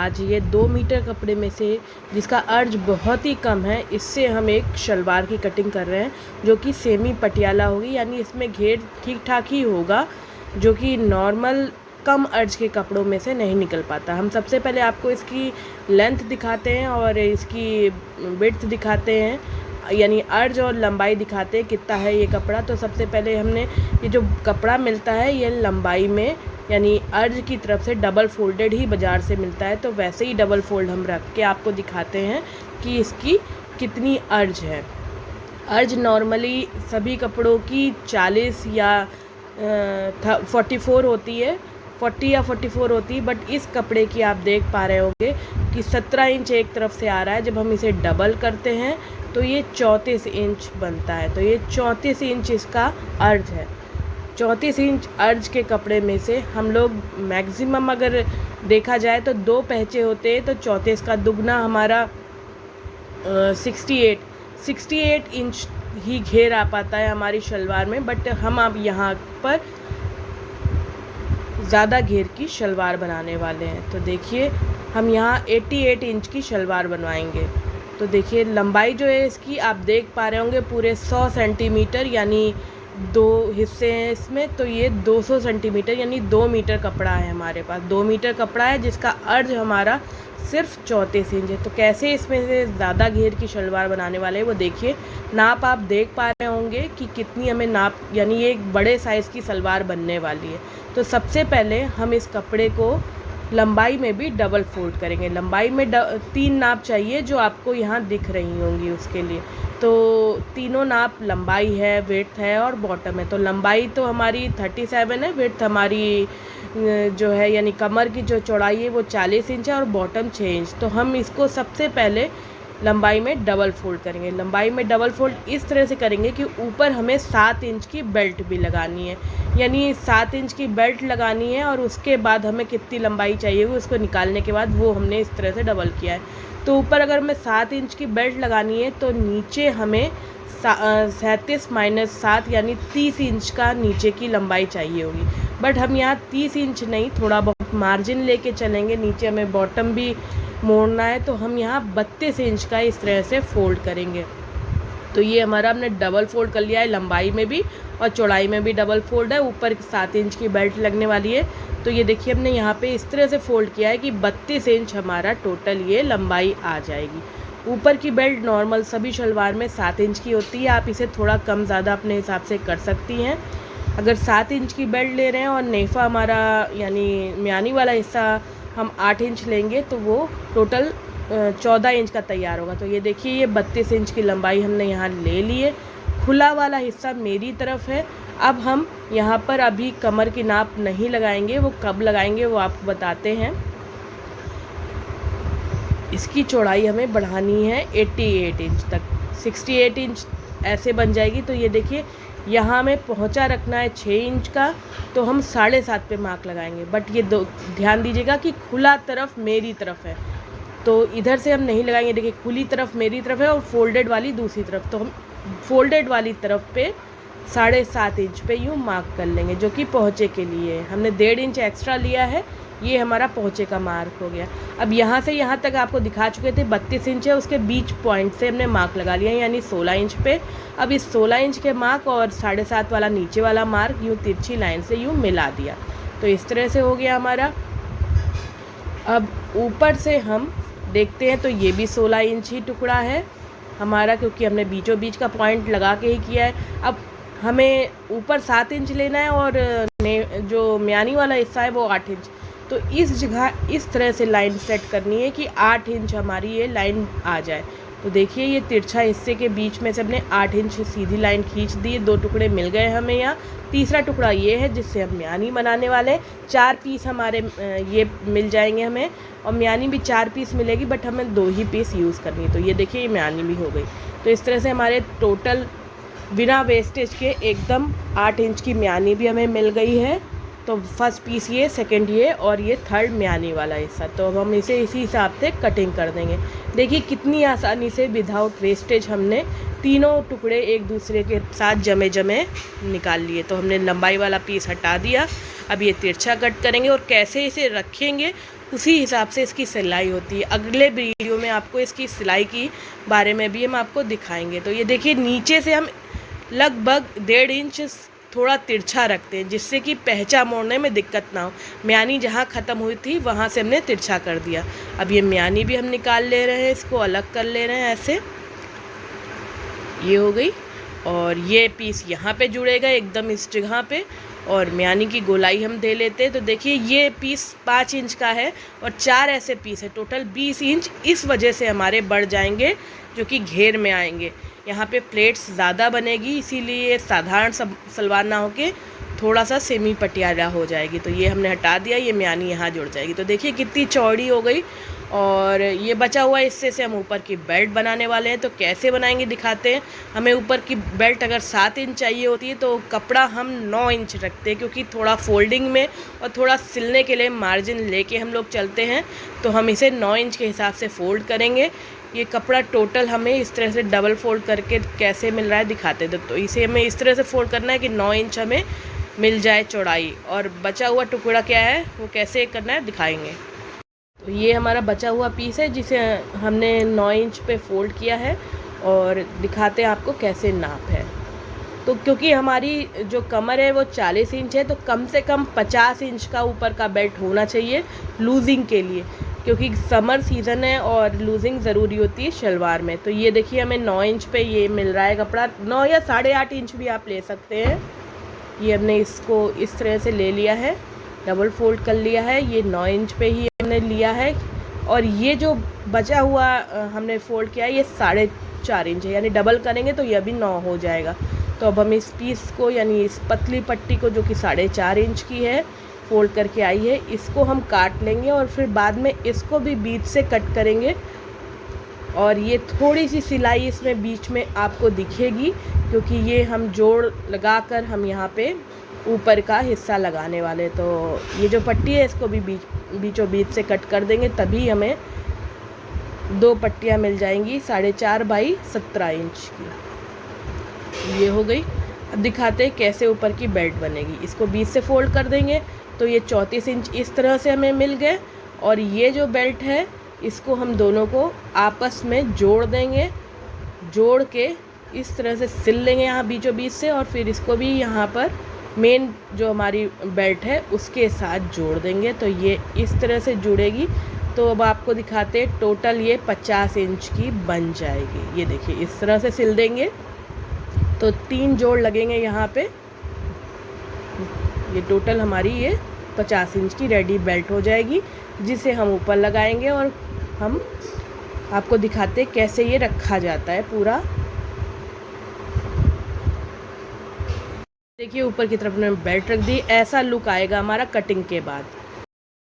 आज ये 2 मीटर कपड़े में से जिसका अर्ज बहुत ही कम है, इससे हम एक शलवार की कटिंग कर रहे हैं जो कि सेमी पटियाला होगी, यानी इसमें घेर ठीक ठाक ही होगा जो कि नॉर्मल कम अर्ज के कपड़ों में से नहीं निकल पाता। हम सबसे पहले आपको इसकी लेंथ दिखाते हैं और इसकी विड्थ दिखाते हैं, यानी अर्ज और लंबाई दिखाते हैं कितना है ये कपड़ा। तो सबसे पहले हमने ये जो कपड़ा मिलता है ये लंबाई में यानी अर्ज की तरफ से डबल फोल्डेड ही बाज़ार से मिलता है, तो वैसे ही डबल फोल्ड हम रख के आपको दिखाते हैं कि इसकी कितनी अर्ज है। अर्ज नॉर्मली सभी कपड़ों की 40 या 44 होती है, 40 या 44 होती है, बट इस कपड़े की आप देख पा रहे होंगे कि 17 इंच एक तरफ से आ रहा है। जब हम इसे डबल करते हैं तो ये 34 इंच बनता है, तो ये 34 इंच इसका अर्ज है। 34 इंच अर्ज के कपड़े में से हम लोग मैक्सिमम अगर देखा जाए तो 2 पहचे होते हैं, तो 34 का दुगना हमारा 68 इंच ही घेर आ पाता है हमारी शलवार में। बट हम अब यहाँ पर ज़्यादा घेर की शलवार बनाने वाले हैं, तो देखिए हम यहाँ 88 इंच की शलवार बनवाएंगे। तो देखिए लंबाई जो है इसकी आप देख पा रहे होंगे पूरे 100 सेंटीमीटर, यानी 2 हिस्से हैं इसमें, तो ये 200 सेंटीमीटर यानी 2 मीटर कपड़ा है हमारे पास। 2 मीटर कपड़ा है जिसका अर्ज हमारा सिर्फ 34 इंच है। तो कैसे इसमें से ज़्यादा घेर की शलवार बनाने वाले हैं वो देखिए। नाप आप देख पा रहे होंगे कि कितनी हमें नाप, यानी ये एक बड़े साइज़ की सलवार बनने वाली है। तो सबसे पहले हम इस कपड़े को लंबाई में भी डबल फोल्ड करेंगे। लंबाई में 3 नाप चाहिए जो आपको यहाँ दिख रही होंगी उसके लिए। तो तीनों नाप लंबाई है, विड्थ है और बॉटम है। तो लंबाई तो हमारी 37 है, विड्थ हमारी जो है यानी कमर की जो चौड़ाई है वो 40 इंच है और बॉटम 6 इंच। तो हम इसको सबसे पहले लंबाई में डबल फोल्ड करेंगे। लंबाई में डबल फोल्ड इस तरह से करेंगे कि ऊपर हमें 7 इंच की बेल्ट भी लगानी है, यानी 7 इंच की बेल्ट लगानी है और उसके बाद हमें कितनी लंबाई चाहिए उसको निकालने के बाद वो हमने इस तरह से डबल किया है। तो ऊपर अगर हमें 7 इंच की बेल्ट लगानी है तो नीचे हमें 37 - 7 यानी 30 इंच का नीचे की लंबाई चाहिए होगी। बट हम यहाँ 30 इंच नहीं, थोड़ा बहुत मार्जिन लेके चलेंगे, नीचे हमें बॉटम भी मोड़ना है, तो हम यहाँ 32 इंच का इस तरह से फोल्ड करेंगे। तो ये हमारा हमने डबल फोल्ड कर लिया है, लंबाई में भी और चौड़ाई में भी डबल फोल्ड है। ऊपर 7 इंच की बेल्ट लगने वाली है। तो ये देखिए हमने यहाँ पे इस तरह से फोल्ड किया है कि 32 इंच हमारा टोटल ये लंबाई आ जाएगी। ऊपर की बेल्ट नॉर्मल सभी शलवार में 7 इंच की होती है, आप इसे थोड़ा कम ज़्यादा अपने हिसाब से कर सकती हैं। अगर 7 इंच की बेल्ट ले रहे हैं और नेफा हमारा यानी म्यानी वाला हिस्सा हम 8 इंच लेंगे तो वो टोटल 14 इंच का तैयार होगा। तो ये देखिए ये 32 इंच की लंबाई हमने यहाँ ले ली है। खुला वाला हिस्सा मेरी तरफ है। अब हम यहाँ पर अभी कमर की नाप नहीं लगाएंगे, वो कब लगाएंगे वो आपको बताते हैं। इसकी चौड़ाई हमें बढ़ानी है 88 इंच तक, 68 इंच ऐसे बन जाएगी। तो ये देखिए यहाँ हमें पहुँचा रखना है 6 इंच का, तो हम 7.5 पे मार्क लगाएंगे। बट ये ध्यान दीजिएगा कि खुला तरफ मेरी तरफ है, तो इधर से हम नहीं लगाएंगे। देखिए खुली तरफ मेरी तरफ है और फोल्डेड वाली दूसरी तरफ, तो हम फोल्डेड वाली तरफ पे 7.5 इंच पे यूँ मार्क कर लेंगे, जो कि पहुँचे के लिए हमने 1.5 इंच एक्स्ट्रा लिया है। ये हमारा पहुँचे का मार्क हो गया। अब यहाँ से यहाँ तक आपको दिखा चुके थे 32 इंच है, उसके बीच पॉइंट से हमने मार्क लगा लिया यानी 16 इंच पे। अब इस 16 इंच के मार्क और 7.5 वाला नीचे वाला मार्क यूँ तिरछी लाइन से यूँ मिला दिया, तो इस तरह से हो गया हमारा। अब ऊपर से हम देखते हैं तो ये भी 16 इंच ही टुकड़ा है हमारा, क्योंकि हमने बीचों बीच का पॉइंट लगा के ही किया है। अब हमें ऊपर 7 इंच लेना है और जो म्यानी वाला हिस्सा है वो 8 इंच। तो इस जगह इस तरह से लाइन सेट करनी है कि 8 इंच हमारी ये लाइन आ जाए। तो देखिए ये तिरछा हिस्से के बीच में से हमने 8 इंच सीधी लाइन खींच दी। 2 टुकड़े मिल गए हमें यहाँ। तीसरा टुकड़ा ये है जिससे हम म्यानी बनाने वाले हैं। 4 पीस हमारे ये मिल जाएंगे हमें, और म्यानी भी 4 पीस मिलेगी, बट हमें 2 ही पीस यूज़ करनी है। तो ये देखिए ये म्यानी भी हो गई। तो इस तरह से हमारे टोटल बिना वेस्टेज के एकदम 8 इंच की म्यानी भी हमें मिल गई है। तो फर्स्ट पीस ये, सेकंड ये और ये थर्ड म्यानी वाला हिस्सा। तो अब हम इसे इसी हिसाब से कटिंग कर देंगे। देखिए कितनी आसानी से विदाउट वेस्टेज हमने तीनों टुकड़े एक दूसरे के साथ जमे जमे निकाल लिए। तो हमने लंबाई वाला पीस हटा दिया। अब ये तिरछा कट करेंगे और कैसे इसे रखेंगे उसी हिसाब से इसकी सिलाई होती है। अगले वीडियो में आपको इसकी सिलाई की बारे में भी हम आपको दिखाएंगे। तो ये देखिए नीचे से हम लगभग 1.5 इंच थोड़ा तिरछा रखते हैं, जिससे कि पहचा मोड़ने में दिक्कत ना हो। म्यानी जहाँ ख़त्म हुई थी वहाँ से हमने तिरछा कर दिया। अब ये म्यानी भी हम निकाल ले रहे हैं, इसको अलग कर ले रहे हैं ऐसे। ये हो गई, और ये पीस यहाँ पे जुड़ेगा एकदम इस जगह पे, और म्यानी की गोलाई हम दे लेते हैं। तो देखिए ये पीस 5 इंच का है और 4 ऐसे पीस है, टोटल 20 इंच इस वजह से हमारे बढ़ जाएंगे, जो कि घेर में आएंगे। यहाँ पे प्लेट्स ज़्यादा बनेगी, इसीलिए साधारण सलवार ना होके थोड़ा सा सेमी पटियाला हो जाएगी। तो ये हमने हटा दिया, ये म्यानी यहाँ जुड़ जाएगी। तो देखिए कितनी चौड़ी हो गई। और ये बचा हुआ हिस्से से हम ऊपर की बेल्ट बनाने वाले हैं। तो कैसे बनाएंगे दिखाते हैं। हमें ऊपर की बेल्ट अगर 7 इंच चाहिए होती है तो कपड़ा हम 9 इंच रखते हैं, क्योंकि थोड़ा फोल्डिंग में और थोड़ा सिलने के लिए मार्जिन लेके हम लोग चलते हैं। तो हम इसे 9 इंच के हिसाब से फ़ोल्ड करेंगे। ये कपड़ा टोटल हमें इस तरह से डबल फोल्ड करके कैसे मिल रहा है दिखाते हैं। तो इसे हमें इस तरह से फोल्ड करना है कि 9 इंच हमें मिल जाए चौड़ाई, और बचा हुआ टुकड़ा क्या है वो कैसे करना है दिखाएंगे। तो ये हमारा बचा हुआ पीस है जिसे हमने 9 इंच पे फोल्ड किया है, और दिखाते हैं आपको कैसे नाप है। तो क्योंकि हमारी जो कमर है वो 40 इंच है, तो कम से कम 50 इंच का ऊपर का बेल्ट होना चाहिए लूजिंग के लिए, क्योंकि समर सीज़न है और लूजिंग ज़रूरी होती है शलवार में। तो ये देखिए हमें 9 इंच पे ये मिल रहा है कपड़ा, 9 या 8.5 इंच भी आप ले सकते हैं। ये हमने इसको इस तरह से ले लिया है, डबल फोल्ड कर लिया है। ये 9 इंच पे ही हमने लिया है, और ये जो बचा हुआ हमने फोल्ड किया है ये 4.5 इंच है, यानी डबल करेंगे तो यह भी 9 हो जाएगा। तो अब हम इस पीस को, यानी इस पतली पट्टी को जो कि 4.5 इंच की है फोल्ड करके आई है, इसको हम काट लेंगे और फिर बाद में इसको भी बीच से कट करेंगे। और ये थोड़ी सी सिलाई इसमें बीच में आपको दिखेगी, क्योंकि ये हम जोड़ लगाकर हम यहाँ पे ऊपर का हिस्सा लगाने वाले। तो ये जो पट्टी है इसको भी बीचों बीच से कट कर देंगे, तभी हमें 2 पट्टियाँ मिल जाएंगी 4.5 बाई 17 इंच की। ये हो गई। अब दिखाते हैं कैसे ऊपर की बेल्ट बनेगी। इसको बीच से फोल्ड कर देंगे तो ये 34 इंच इस तरह से हमें मिल गए, और ये जो बेल्ट है इसको हम दोनों को आपस में जोड़ देंगे। जोड़ के इस तरह से सिल लेंगे यहाँ बीचों बीच से, और फिर इसको भी यहाँ पर मेन जो हमारी बेल्ट है उसके साथ जोड़ देंगे। तो ये इस तरह से जुड़ेगी। तो अब आपको दिखाते हैं, टोटल ये 50 इंच की बन जाएगी। ये देखिए इस तरह से सिल देंगे तो 3 जोड़ लगेंगे यहाँ पे। ये टोटल हमारी ये 50 इंच की रेडी बेल्ट हो जाएगी, जिसे हम ऊपर लगाएंगे। और हम आपको दिखाते हैं कैसे ये रखा जाता है पूरा। देखिए ऊपर की तरफ हमने बेल्ट रख दी, ऐसा लुक आएगा हमारा कटिंग के बाद।